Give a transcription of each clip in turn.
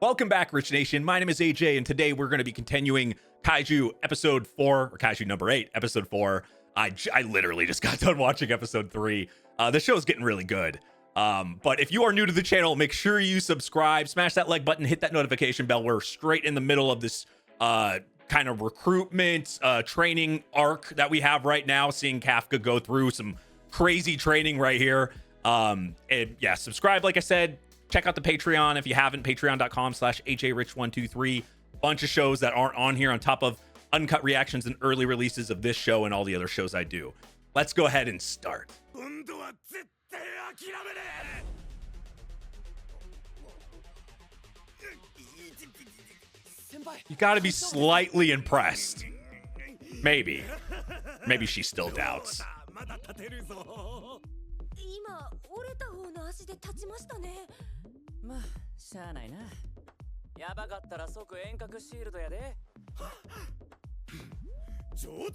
Welcome back, Rich Nation. My name is AJ, and today we're going to be continuing Kaiju episode 4, or Kaiju number 8, episode 4. I literally just got done watching episode 3. The show's getting really good. But if you are new to the channel, make sure you subscribe, smash that like button, hit that notification bell. We're straight in the middle of this kind of recruitment training arc that we have right now, seeing Kafka go through some crazy training right here. And yeah, subscribe, like I said. Check out the Patreon if you haven't, patreon.com/HARich123. Bunch of shows that aren't on here on top of uncut reactions and early releases of this show and all the other shows I do. Let's go ahead and start. You gotta be slightly impressed. Maybe. Maybe she still doubts. まあ、しゃあないな。やばかったら即遠隔シールドやで。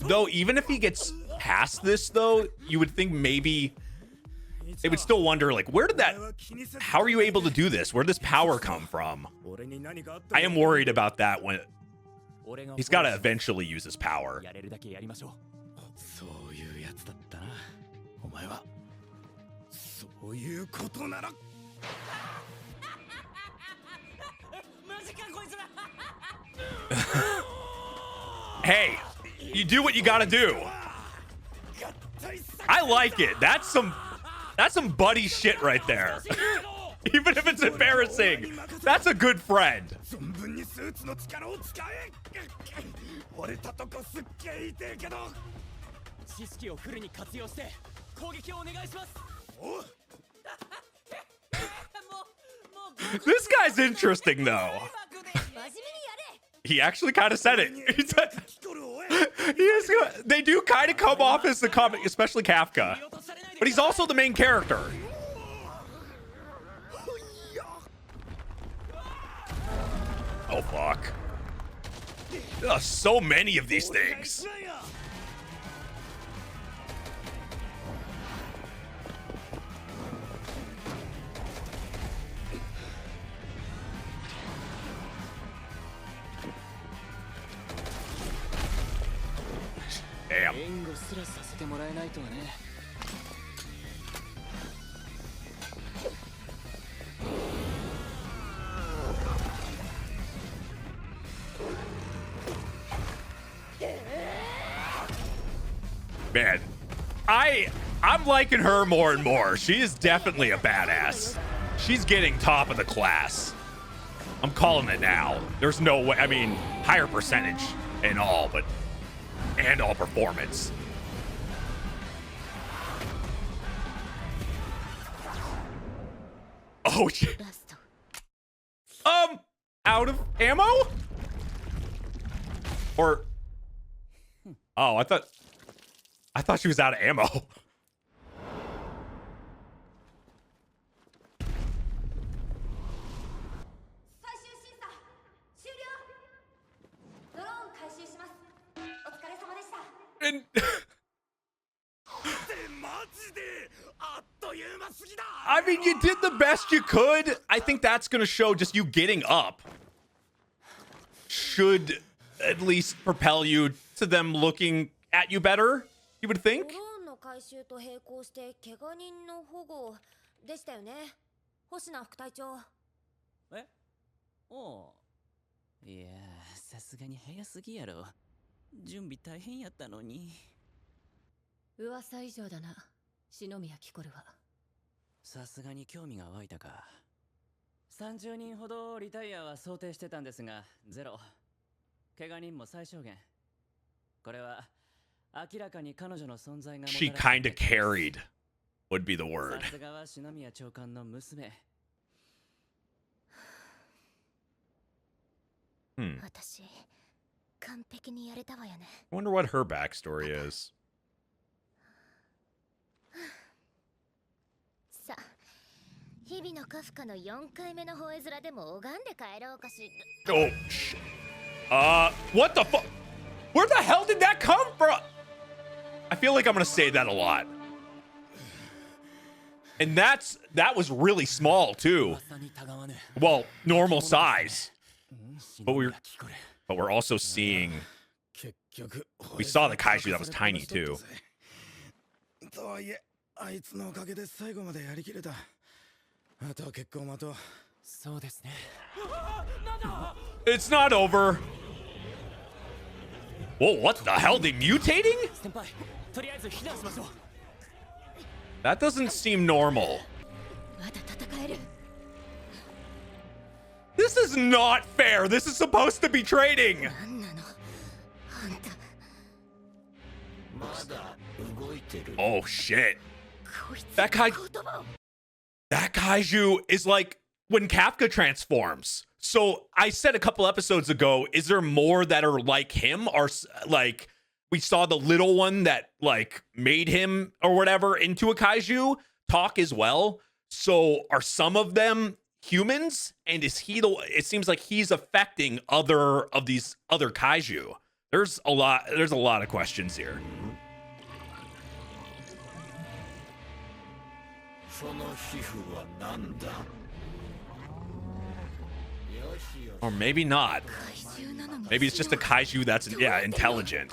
Though, even if he gets past this, though, you would think maybe they would still wonder, like, where did that, how are you able to do this? Where did this power come from? I am worried about that when he's got to eventually use his power. そういうやつだったな。お前はそういうことなら。 Hey, you do what you gotta do. I like it. That's some buddy shit right there. Even if it's embarrassing, that's a good friend. This guy's interesting, though. He actually kind of said it. They do kind of come off as the comic, especially Kafka. But he's also the main character. Oh, fuck. Ugh, so many of these things. Damn. Man, I'm liking her more and more. She is definitely a badass. She's getting top of the class. I'm calling it now. There's no way. I mean, higher percentage and all, but and all performance. Oh shit. Out of ammo? Or oh, I thought she was out of ammo. And I mean, you did the best you could. I think that's going to show just you getting up should at least propel you to them looking at you better, you would think. いや、さすがに早すぎやろ。準備大変やったのに。噂以上だな、篠宮キコルは。さすがに興味が湧いたか。30人ほどリタイアは想定してたんですが、ゼロ。怪我人も最小限。これは明らかに彼女の存在が。She kind of carried would be the word. さすがは篠宮長官の娘。私。 I wonder what her backstory is. Oh, shit. What the fuck? Where the hell did that come from? I feel like I'm gonna say that a lot. And that was really small too. Well, normal size. But we're also seeing, we saw the kaiju that was tiny too. It's not over. Whoa, what the hell? They mutating? That doesn't seem normal. This is not fair. This is supposed to be trading. Oh shit. That kaiju is like when Kafka transforms. So I said a couple episodes ago, is there more that are like him? Or like we saw the little one that like made him or whatever into a kaiju talk as well. So are some of them humans? And is he it seems like he's affecting other of these other kaiju. There's a lot of questions here. Or maybe not. Maybe it's just a kaiju that's, yeah, intelligent.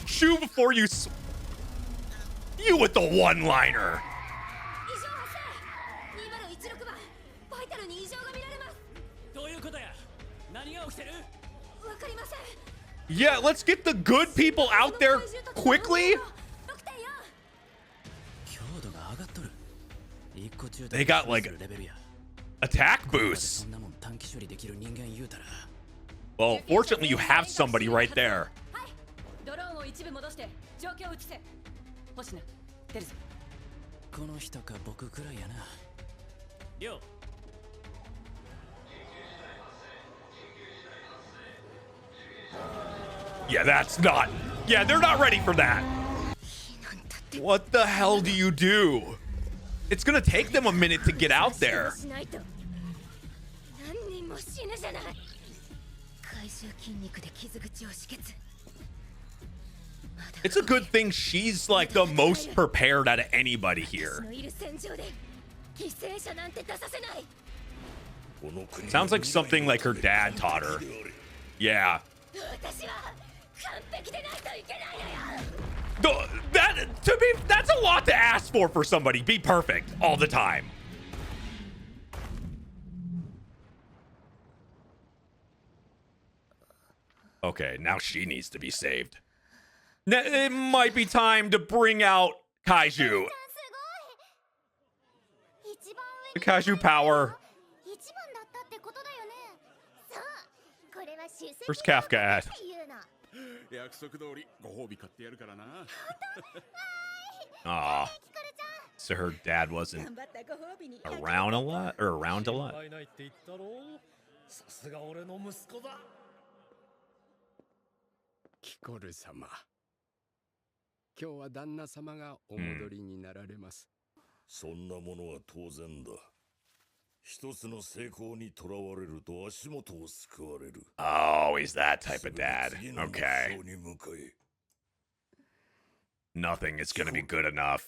Chew before you you with the one-liner. Yeah, let's get the good people out there quickly. They got like attack boosts. Well, fortunately, you have somebody right there. Yeah, that's not. Yeah, they're not ready for that. What the hell do you do? It's gonna take them a minute to get out there. It's a good thing she's like the most prepared out of anybody here. Sounds like something like her dad taught her. Yeah. That's a lot to ask for somebody. Be perfect all the time. Okay, now she needs to be saved. It might be time to bring out Kaiju. The Kaiju power. Where's Kafka at? Aw. So her dad wasn't around a lot? Or around a lot? Oh, he's that type of dad. Okay. Nothing is gonna be good enough.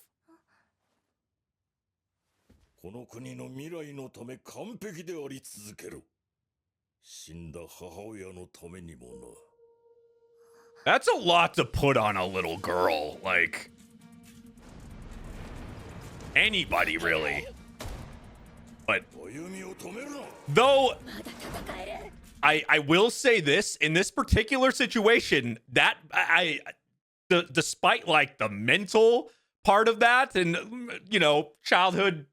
That's a lot to put on a little girl. Like, anybody really. But though I will say this, in this particular situation, that despite like the mental part of that and, you know, childhood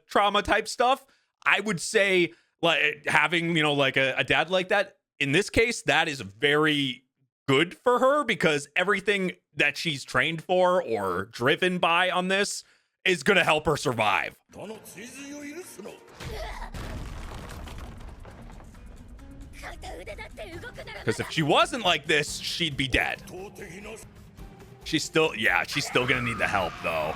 trauma type stuff, I would say like having, you know, like a dad like that, in this case, that is very good for her, because everything that she's trained for or driven by on this is going to help her survive. Because if she wasn't like this, she'd be dead. She's still, yeah, she's still gonna need the help though.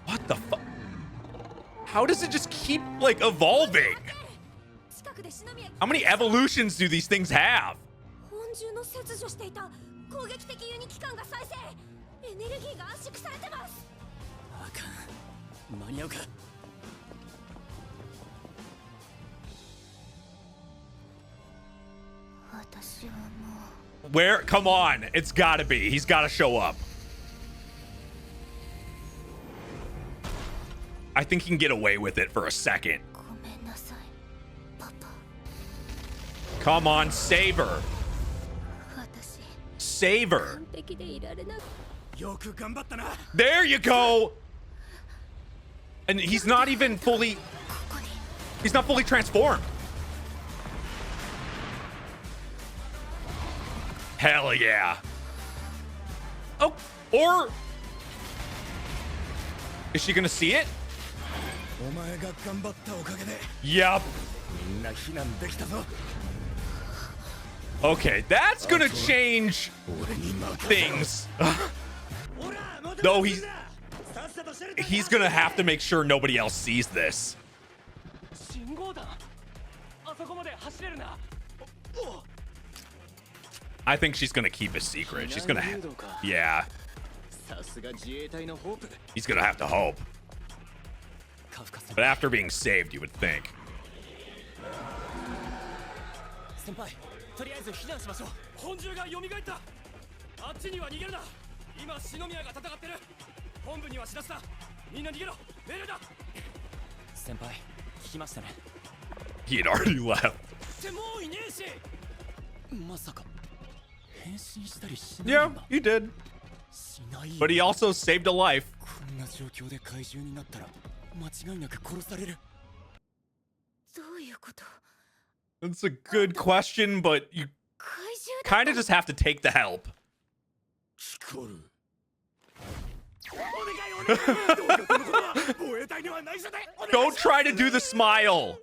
What the fuck? How does it just keep like evolving? How many evolutions do these things have? 中の切除していた攻撃的ユニ機関が再生。エネルギーが圧縮されてます。あかん、間に合うか。私はもう Where? Come on. It's gotta be. He's gotta show up. I think he can get away with it for a second. ごめんなさい、パパ。 Come on, save her. 私 Save her. 完璧でいられなく。よく頑張ったな。 There you go. And he's not even fully. ここに He's not fully transformed. Hell yeah. Oh, or is she gonna see it? お前が頑張ったおかげで Yep. みんな避難できたぞ。 Okay, that's gonna change 俺に任せろ。 things. ほら、また No, 待ってるな。さっさとシェルターに He's gonna have to make sure nobody else sees this. 信号弾。あそこまで走れるな。お I think she's gonna keep a secret. She's gonna. Yeah, さすが自衛隊のホープ。 he's gonna have to hope. カフカ先 But after being saved, you would think. 輩、とりあえず避難しましょう。本獣が蘇った。あっちには逃げるな。今篠宮が戦ってる。本部には知らせた。みんな逃げろ。命令だ。先輩、聞きましたね。 He had already left. ってもういねえし。まさか変身したりしない Yeah, んだ。 he did. しないよ。 But he also saved a life. こんな状況で怪獣になったら間違いなく殺される。どういうこと？ That's a good question, but you 怪獣だ。 kind of just have to take the help. 聞こる。お願いお願い。どうかこのことは防衛隊には内緒で。 Don't try to do the smile.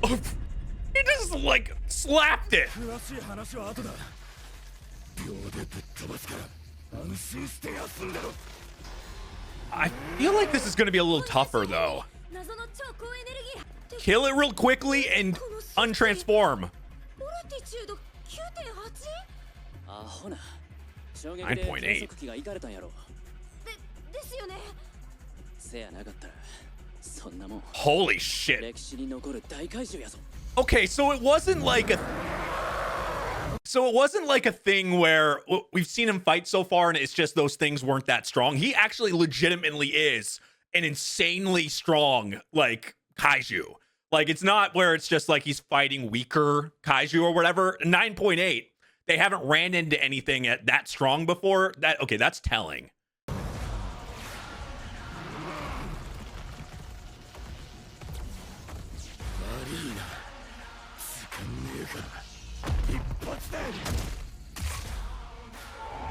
Oh, he just like slapped it. 詳しい話は後だ。秒でぶっ飛ばすから安心して休んでろ。 I feel like this is going to be a little tougher, though. 謎の超高エネルギー。 Kill it real quickly and untransform. ボルティチュード 9.8？ あほな。衝撃で9.8計測器がいかれたんやろ。ですよね。せやなかったらそんなもん Holy shit. 歴史に残る大怪獣やぞ。 Okay, so it wasn't like a thing where we've seen him fight so far and it's just those things weren't that strong. He actually legitimately is an insanely strong like kaiju. Like it's not where it's just like he's fighting weaker kaiju or whatever. 9.8. They haven't ran into anything at that strong before. Okay, that's telling.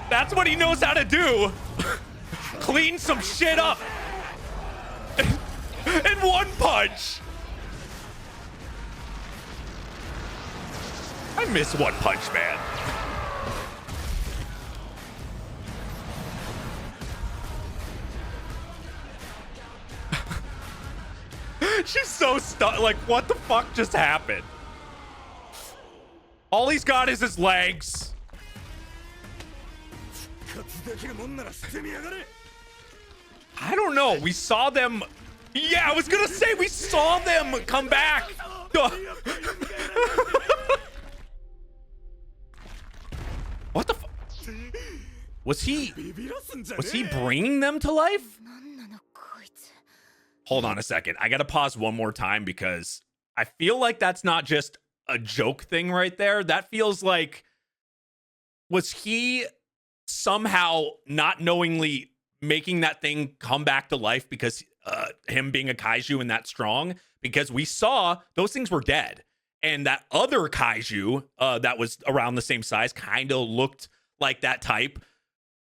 That's what he knows how to do. Clean some shit up. In one punch. I miss One Punch Man. She's so stuck. Like, what the fuck just happened? All he's got is his legs. I don't know. We saw them. Yeah, I was gonna say we saw them come back. What the fuck? Was he bringing them to life? なんなのこいつ。 Hold on a second. I gotta pause one more time because I feel like that's not just a joke thing right there. That feels like, was he somehow not knowingly making that thing come back to life because him being a kaiju and that strong? Because we saw those things were dead. And that other kaiju that was around the same size, kind of looked like that type,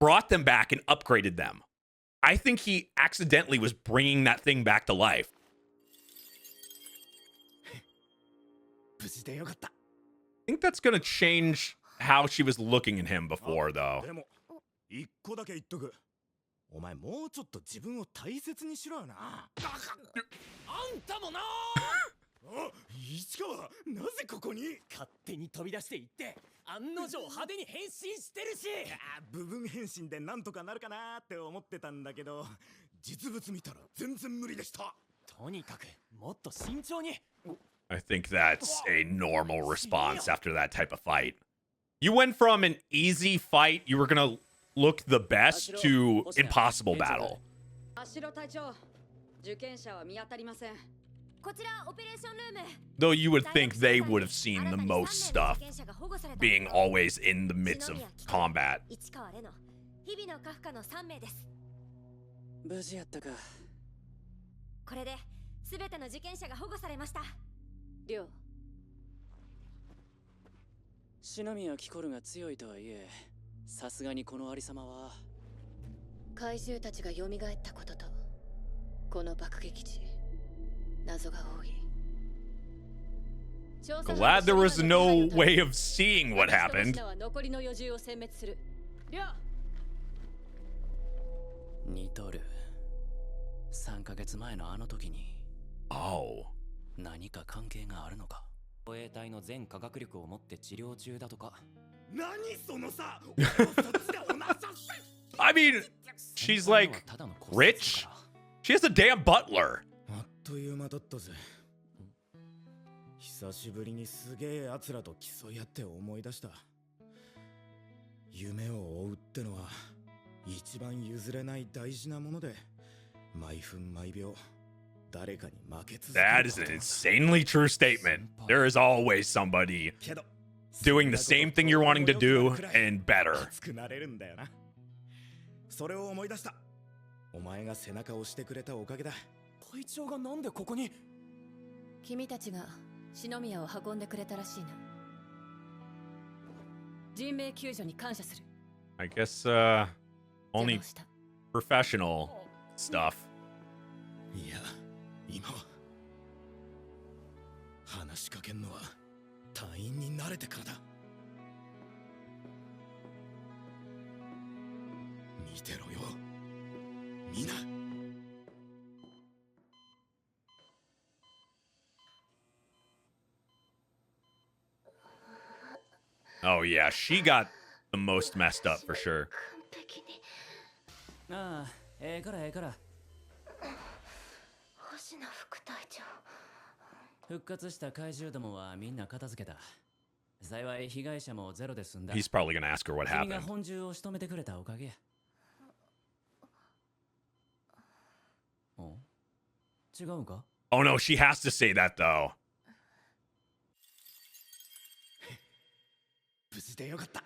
brought them back and upgraded them. I think he accidentally was bringing that thing back to life. I think that's going to change how she was looking at him before, though. でも一個だけ言っとく。お前もうちょっと自分を大切にしろよな。あんたもなあ、市川、なぜここに？勝手に飛び出していって案の定派手に変身してるし。部分変身でなんとかなるかなって思ってたんだけど、実物見たら全然無理でした。とにかくもっと慎重に。 I think that's a normal response after that type of fight. You went from an easy fight, you were gonna look the best, to impossible battle. 芦代隊長、受験者は見当たりません。こちらオペレーションルーム。 Though you would think they would have seen the most stuff, being always in the midst of combat. 市川レノ、日々のカフカの3名です。無事やったか。これで全ての受験者が保護されました。亮、篠宮キコルが強いとはいえ、さすがにこのありさまは。怪獣たちが蘇ったこととこの爆撃地、謎が多い。 Glad there was no way of seeing what happened. 残りの余獣を殲滅する。亮、似とる。3ヶ月前のあの時に Oh. 何か関係があるのか。護衛隊の全科学力を持って治療中だとか。何そのさ、そっちでおなさせ。I mean, she's like rich. She has a damn butler. あっという間だったぜ。久しぶりにすげえ奴らと競い合って思い出した。夢を追うってのは一番譲れない大事なもので、毎分毎秒誰かに負け続ける。 That is an insanely true statement. There is always somebody doing the same thing you're wanting to do and better. 熱くなれるんだよな。それを思い出した。お前が背中を押してくれたおかげだ。隊長がなんでここに？君たちが篠宮を運んでくれたらしいな。人命救助に感謝する。 I guess 邪 only 魔をした。 professional stuff. いや、今は話しかけんのは隊員に慣れてからだ。見てろよ、みんな。Oh yeah, she got the most messed up for sure. ああ、ええからええから。星野副隊長。復活した怪獣どもはみんな片付けた。幸い被害者もゼロで済んだ。 He's probably gonna ask her what 君が happened. 本獣を仕留めてくれたおかげや。お、違うんか？ Oh no, she has to say that though. 無事でよかった。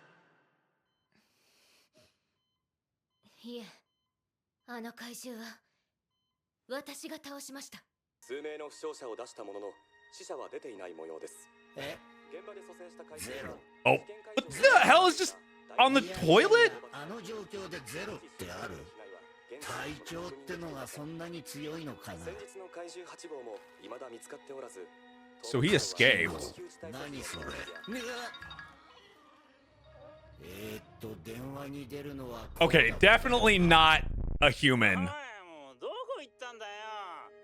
いえ、あの怪獣は私が倒しました。数名の負傷者を出したものの死者は出ていない模様です。現場で蘇生した怪獣は Oh, what the hell is just on the toilet? あの状況でゼロってある？隊長ってのがそんなに強いのかな？先日の怪獣8号も未だ見つかっておらず。 So he escaped. 何それ？電話に出るのは Okay, definitely not a human. もうどこ行ったんだよ。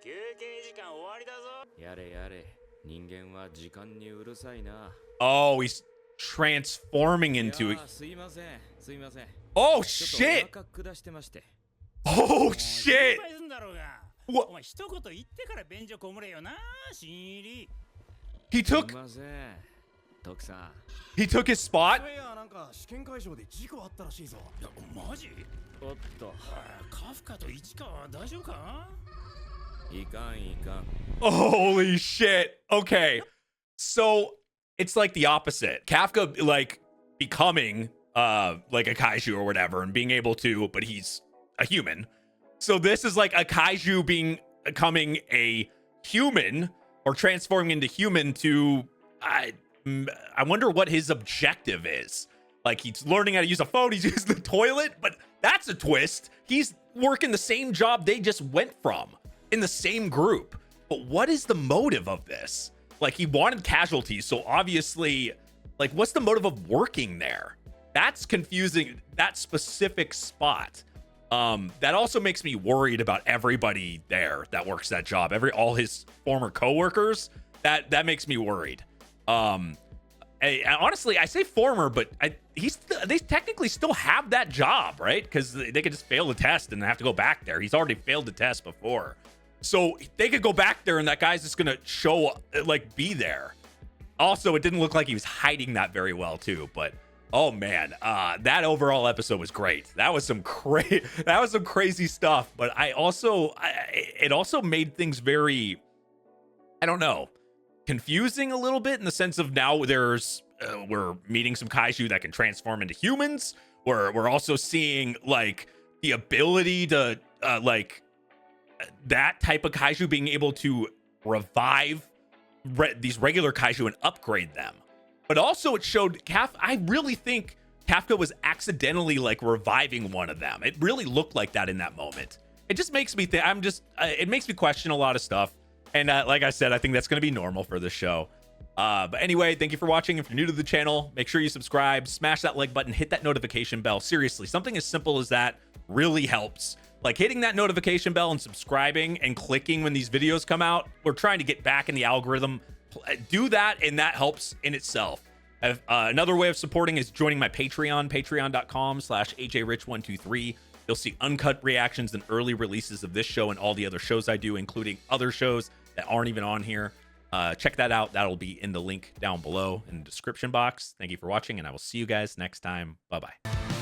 休憩時間終わりだぞ。やれやれ、人間は時間にうるさいな。 Oh, he's transforming into it. すいません、すいません。 Oh ちょっ shit! とお腹下してまして。Oh shit! 心配すんだろうが。うわお前一言言ってから便所こむれよな、新入り。He すい took ません、徳さん。 he took his spot. いや、なんか試験会場で事故あったらしいぞ。いや、マジ？おっと、カフカと市川は大丈夫か？いかんいかん。 Holy shit. Okay. So it's like the opposite. Kafka like becoming like a kaiju or whatever and being able to, but he's a human. So this is like a kaiju becoming a human or transforming into human to I wonder what his objective is. Like he's learning how to use a phone, he's using the toilet, but that's a twist. He's working the same job they just went from in the same group. But what is the motive of this? Like he wanted casualties, so obviously, like what's the motive of working there? That's confusing, that specific spot. That also makes me worried about everybody there that works that job. All his former coworkers. That makes me worried. Honestly, I say former, but they technically still have that job, right? Because they could just fail the test and have to go back there. He's already failed the test before, so they could go back there, and that guy's just gonna be there. Also, it didn't look like he was hiding that very well too. But oh man, that overall episode was great. That was some crazy stuff. But it also made things very, I don't know, confusing a little bit, in the sense of now we're meeting some kaiju that can transform into humans. We're also seeing like the ability to that type of kaiju being able to revive these regular kaiju and upgrade them. But also it showed I really think Kafka was accidentally like reviving one of them. It really looked like that in that moment. It just makes me think, it makes me question a lot of stuff. And like I said, I think that's going to be normal for this show. But anyway, thank you for watching. If you're new to the channel, make sure you subscribe, smash that like button, hit that notification bell. Seriously, something as simple as that really helps. Like hitting that notification bell and subscribing and clicking when these videos come out. We're trying to get back in the algorithm. Do that, and that helps in itself. Another way of supporting is joining my Patreon, patreon.com/AJRich123. You'll see uncut reactions and early releases of this show and all the other shows I do, including other shows that aren't even on here. Check that out. That'll be in the link down below in the description box. Thank you for watching, and I will see you guys next time. Bye-bye.